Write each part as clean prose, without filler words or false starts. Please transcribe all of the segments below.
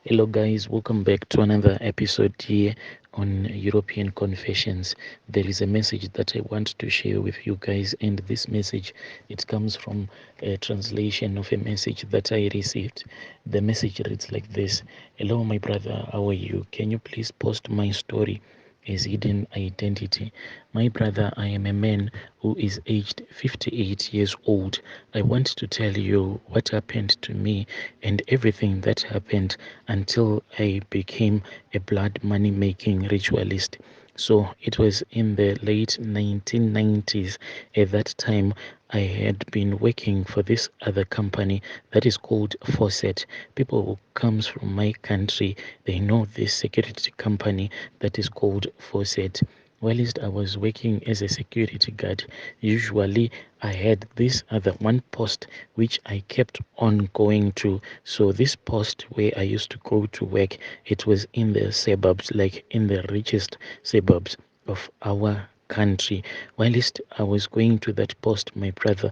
Hello, guys, welcome back to another episode here on European Confessions. There is a message that I want to share with you guys, and this message it comes from a translation of a message that I received. The message reads like this: Hello, my brother, how are you? Can you please post my story as hidden identity? My brother, I am a man who is aged 58 years old. I want to tell you what happened to me and everything that happened until I became a blood money making ritualist. So it was in the late 1990s. At that time, I had been working for this other company that is called Fawcett. People who comes from my country, they know this security company that is called Fawcett. Whilst I was working as a security guard, usually I had this other one post which I kept on going to. So this post where I used to go to work, it was in the suburbs, like in the richest suburbs of our country. Whilst I was going to that post, my brother,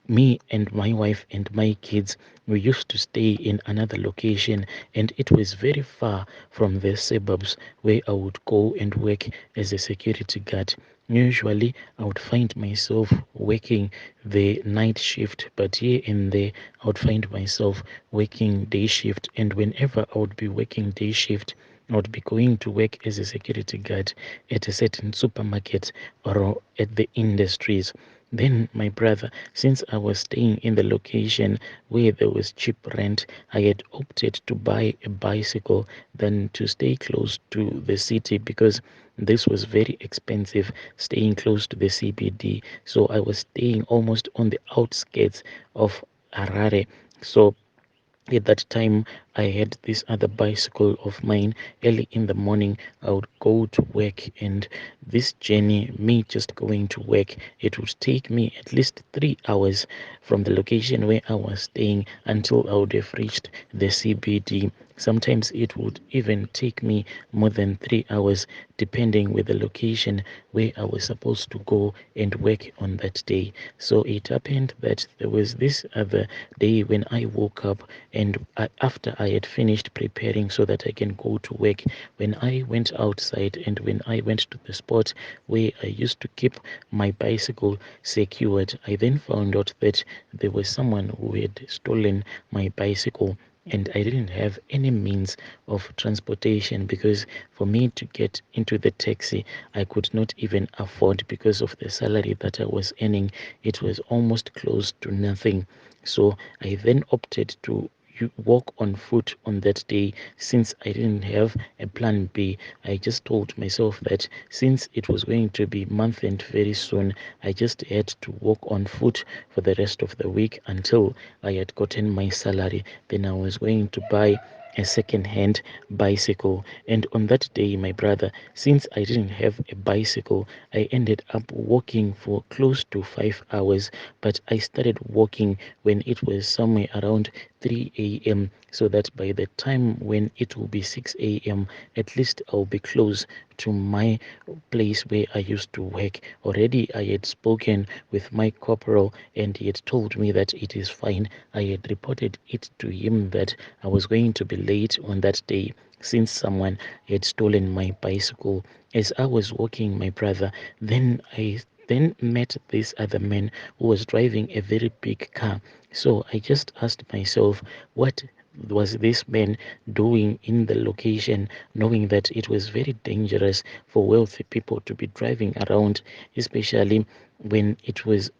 me and my wife and my kids, we used to stay in another location, and it was very far from the suburbs where I would go and work as a security guard. Usually I would find myself working the night shift, but here and there I would find myself working day shift. And whenever I would be working day shift, I would be going to work as a security guard at a certain supermarket or at the industries. Then, my brother, since I was staying in the location where there was cheap rent, I had opted to buy a bicycle than to stay close to the city because this was very expensive staying close to the CBD. So I was staying almost on the outskirts of Harare. So at that time, I had this other bicycle of mine. Early in the morning, I would go to work, and this journey, me just going to work, it would take me at least 3 hours from the location where I was staying until I would have reached the CBD. Sometimes it would even take me more than 3 hours, depending with the location where I was supposed to go and work on that day. So it happened that there was this other day when I woke up, and after I had finished preparing so that I can go to work, when I went outside and when I went to the spot where I used to keep my bicycle secured, I then found out that there was someone who had stolen my bicycle, and I didn't have any means of transportation because for me to get into the taxi, I could not even afford because of the salary that I was earning. It was almost close to nothing. So I then opted to walk on foot on that day since I didn't have a plan B. I just told myself that since it was going to be month end very soon, I just had to walk on foot for the rest of the week until I had gotten my salary. Then I was going to buy a second hand bicycle. And on that day, my brother, since I didn't have a bicycle, I ended up walking for close to 5 hours. But I started walking when it was somewhere around 3 a.m. so that by the time when it will be 6 a.m., at least I'll be close to my place where I used to work. Already I had spoken with my corporal, and he had told me that it is fine. I had reported it to him that I was going to be late on that day since someone had stolen my bicycle. As I was walking, my brother, then met this other man who was driving a very big car. So I just asked myself, what was this man doing in the location, knowing that it was very dangerous for wealthy people to be driving around, especially when it was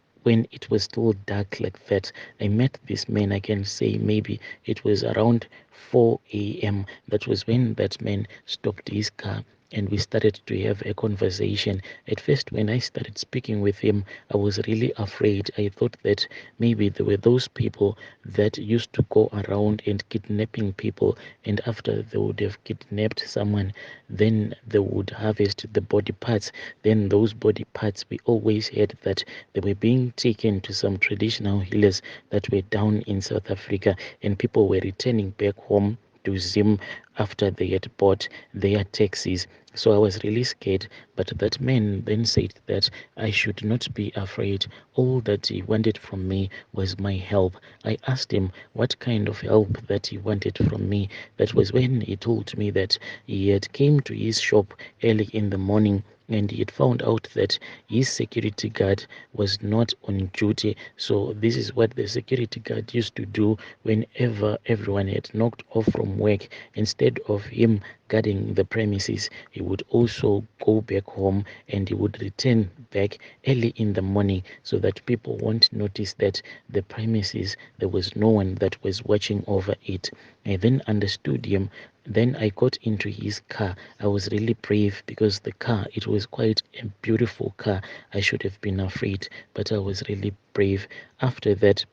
still dark like that. I met this man, I can say maybe it was around 4 a.m. That was when that man stopped his car and we started to have a conversation. At first, when I started speaking with him, I was really afraid. I thought that maybe there were those people that used to go around and kidnapping people, and after they would have kidnapped someone, then they would harvest the body parts. Then those body parts, we always heard that they were being taken to some traditional healers that were down in South Africa, and people were returning back home to Zim after they had bought their taxis. So I was really scared, but that man then said that I should not be afraid. All that he wanted from me was my help. I asked him what kind of help that he wanted from me. That was when he told me that he had came to his shop early in the morning and he had found out that his security guard was not on duty. So this is what the security guard used to do whenever everyone had knocked off from work. Instead of him guarding the premises, he would also go back home and he would return back early in the morning so that people won't notice that the premises there was no one that was watching over it. I then understood him. Then I got into his car. I was really brave because the car, it was quite a beautiful car. I should have been afraid, but I was really brave. After that,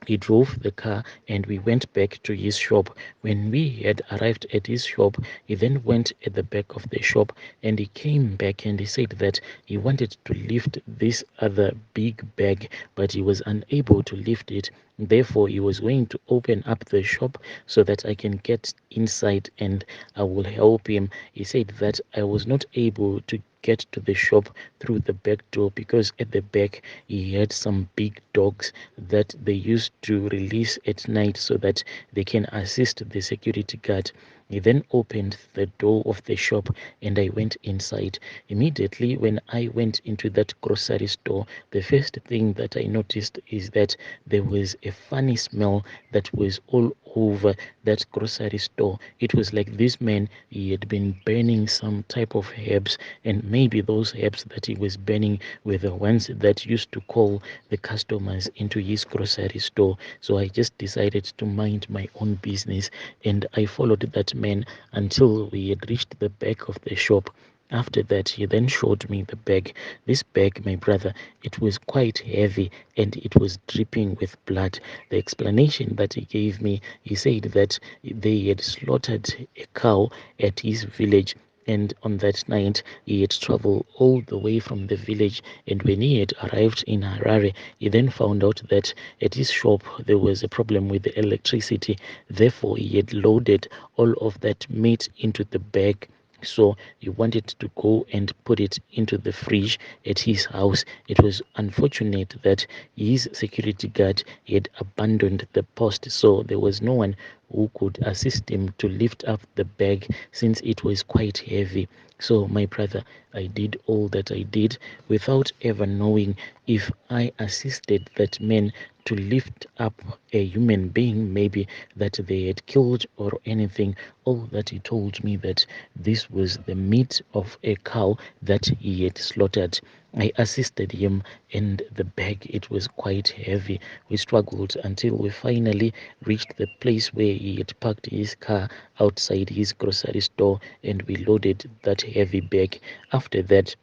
he drove the car and we went back to his shop. When we had arrived at his shop, he then went at the back of the shop and he came back and he said that he wanted to lift this other big bag, but he was unable to lift it. Therefore, he was going to open up the shop so that I can get inside and I will help him. He said that I was not able to get to the shop through the back door because at the back he had some big dogs that they used to release at night so that they can assist the security guard. He then opened the door of the shop and I went inside. Immediately, when I went into that grocery store, the first thing that I noticed is that there was a funny smell that was all over that grocery store. It was like this man, he had been burning some type of herbs, and maybe those herbs that he was burning were the ones that used to call the customers into his grocery store. So I just decided to mind my own business and I followed that man until we had reached the back of the shop. After that, he then showed me the bag. This bag, my brother, it was quite heavy and it was dripping with blood. The explanation that he gave me, he said that they had slaughtered a cow at his village, and on that night he had traveled all the way from the village, and when he had arrived in Harare, he then found out that at his shop there was a problem with the electricity. Therefore, he had loaded all of that meat into the bag. So he wanted to go and put it into the fridge at his house. It was unfortunate that his security guard had abandoned the post, so there was no one who could assist him to lift up the bag since it was quite heavy. So, my brother, I did all that I did without ever knowing if I assisted that man to lift up a human being, maybe that they had killed or anything. All that he told me that this was the meat of a cow that he had slaughtered. I assisted him, and the bag, it was quite heavy. We struggled until we finally reached the place where he had parked his car outside his grocery store, and we loaded that heavy bag. After that,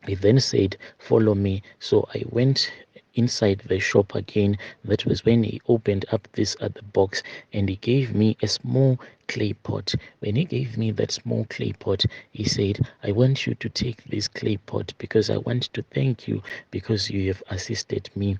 he then said, "Follow me." So I went inside the shop again. That was when he opened up this other box and he gave me a small clay pot. When he gave me that small clay pot, he said, "I want you to take this clay pot because I want to thank you because you have assisted me."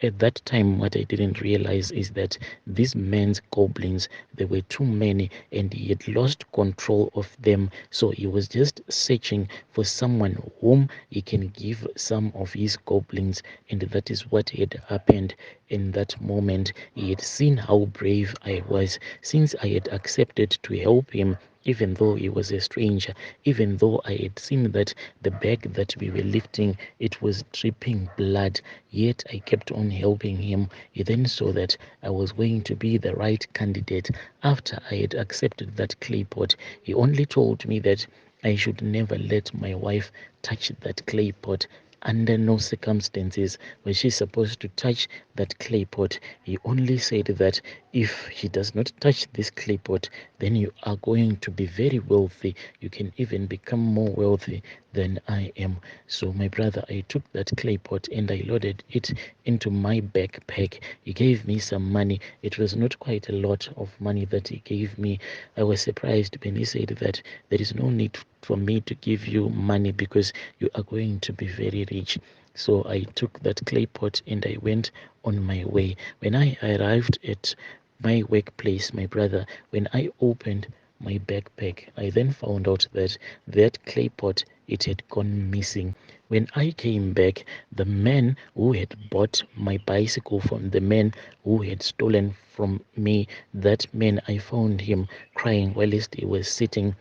At that time, what I didn't realize is that these men's goblins, there were too many and he had lost control of them. So he was just searching for someone whom he can give some of his goblins. And that is what had happened in that moment. He had seen how brave I was since I had accepted to help him. Even though he was a stranger, even though I had seen that the bag that we were lifting, it was dripping blood, yet I kept on helping him. He then saw that I was going to be the right candidate. After I had accepted that clay pot, he only told me that I should never let my wife touch that clay pot. Under no circumstances was she supposed to touch that clay pot. He only said that if she does not touch this clay pot, then you are going to be very wealthy. You can even become more wealthy than I am. So, my brother, I took that clay pot and I loaded it into my backpack. He gave me some money. It was not quite a lot of money that he gave me. I was surprised when he said that there is no need for me to give you money because you are going to be very rich. So I took that clay pot and I went on my way. When I arrived at my workplace, my brother, when I opened my backpack. I then found out that that clay pot, it had gone missing. When I came back, the man who had bought my bicycle from the man who had stolen from me, that man, I found him crying whilst he was sitting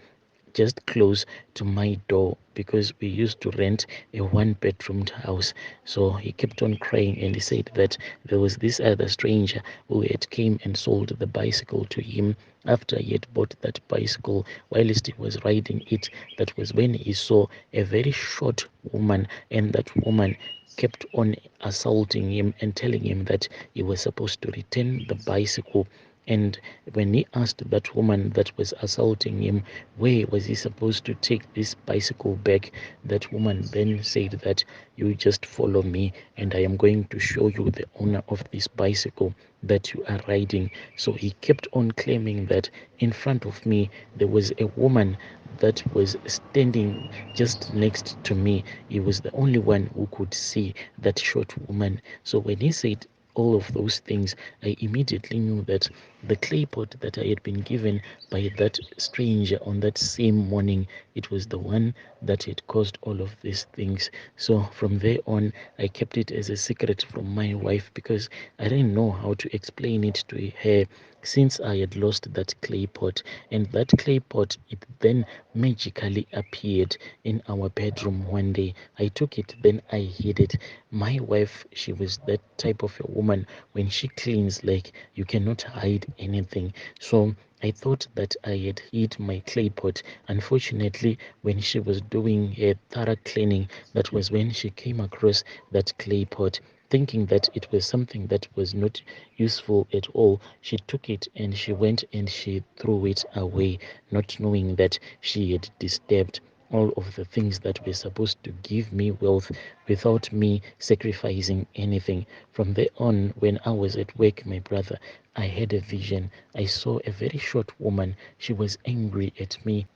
just close to my door, because we used to rent a one bedroom house. So he kept on crying, and he said that there was this other stranger who had came and sold the bicycle to him after he had bought that bicycle. Whilst he was riding it, that was when he saw a very short woman, and that woman kept on assaulting him and telling him that he was supposed to return the bicycle. And when he asked that woman that was assaulting him where was he supposed to take this bicycle back, that woman then said that you just follow me and I am going to show you the owner of this bicycle that you are riding. So he kept on claiming that in front of me there was a woman that was standing just next to me. He was the only one who could see that short woman. So when he said all of those things, I immediately knew that the clay pot that I had been given by that stranger on that same morning, it was the one that had caused all of these things. So from there on, I kept it as a secret from my wife, because I didn't know how to explain it to her, since I had lost that clay pot. And that clay pot, it then magically appeared in our bedroom one day. I took it, then I hid it. My wife, she was that type of a woman. When she cleans, like, you cannot hide anything. So I thought that I had hid my clay pot. Unfortunately, when she was doing her thorough cleaning, that was when she came across that clay pot. Thinking that it was something that was not useful at all, she took it and she went and she threw it away, not knowing that she had disturbed all of the things that were supposed to give me wealth without me sacrificing anything. From there on, when I was at work, my brother, I had a vision. I saw a very short woman. She was angry at me.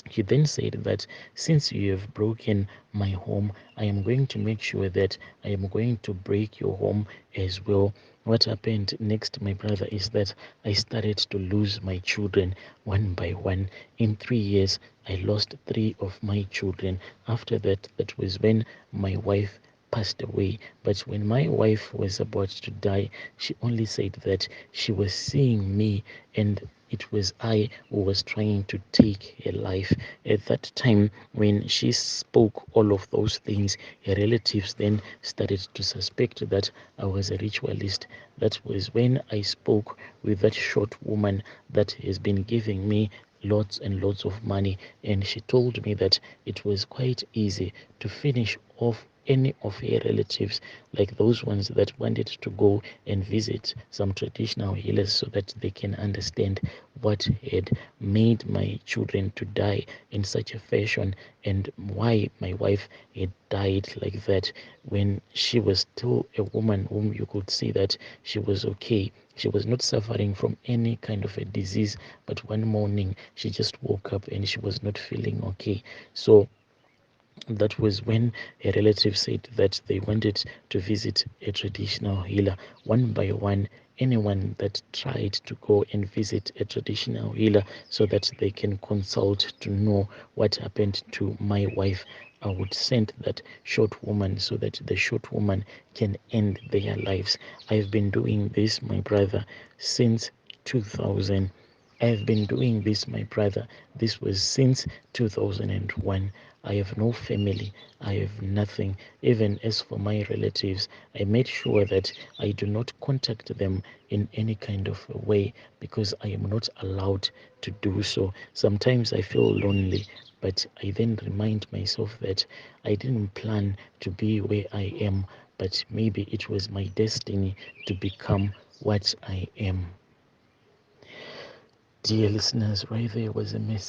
He then said that since you have broken my home, I am going to make sure that I am going to break your home as well. What happened next, my brother, is that I started to lose my children one by one. In 3 years, I lost three of my children. After that, that was when my wife passed away. But when my wife was about to die, she only said that she was seeing me, and it was I who was trying to take her life. At that time, when she spoke all of those things, her relatives then started to suspect that I was a ritualist. That was when I spoke with that short woman that has been giving me lots and lots of money, and she told me that it was quite easy to finish off any of her relatives, like those ones that wanted to go and visit some traditional healers so that they can understand what had made my children to die in such a fashion, and why my wife had died like that, when she was still a woman whom you could see that she was okay. She was not suffering from any kind of a disease, but one morning she just woke up and she was not feeling okay. So that was when a relative said that they wanted to visit a traditional healer. One by one, anyone that tried to go and visit a traditional healer so that they can consult to know what happened to my wife, I would send that short woman so that the short woman can end their lives. I've been doing this, my brother, since 2000. I've been doing this, my brother. This was since 2001. I have no family. I have nothing. Even as for my relatives, I made sure that I do not contact them in any kind of a way, because I am not allowed to do so. Sometimes I feel lonely, but I then remind myself that I didn't plan to be where I am, but maybe it was my destiny to become what I am. Dear listeners, right there was a message